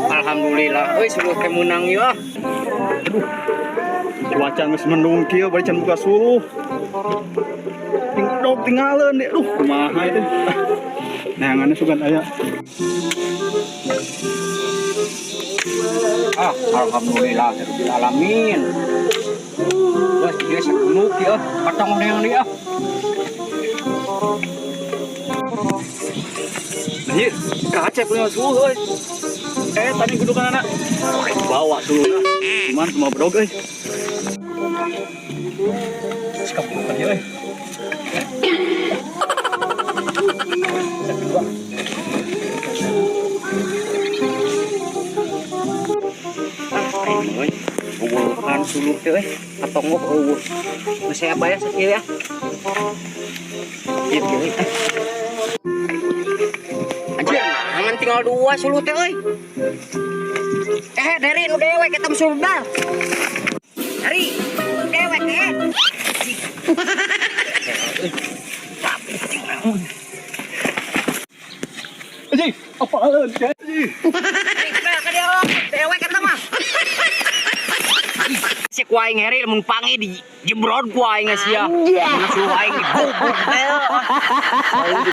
Alhamdulillah, euy suluh teh meunang ieu ah. Cuaca geus mendung kieu bari can buka suluh. Tinggalin deh, kumaha itu. Neangannya sugan aya. Alhamdulillah rabbil alamin. Geus geus gunuk ieu, patong neang dia. Anjir, kacep punya suluh euy. Tadi gudukan anak. Bawa suluhna. Cuman cuma bedog euy. Sikap tadi euy. Bukan suluh teh euy, atongok eueuh. Geus aya bayar sakieu ya. Ieu euy. Anjir, jangan tinggal 2 suluh teh euy. Dari nu dewek eta suluh. Dari dewek teh. Anjing, apaan anjing? Dewek eta mah. Si kuaing heri mun pangi di jebron kuaing sia. Mun suruh aing digubuk.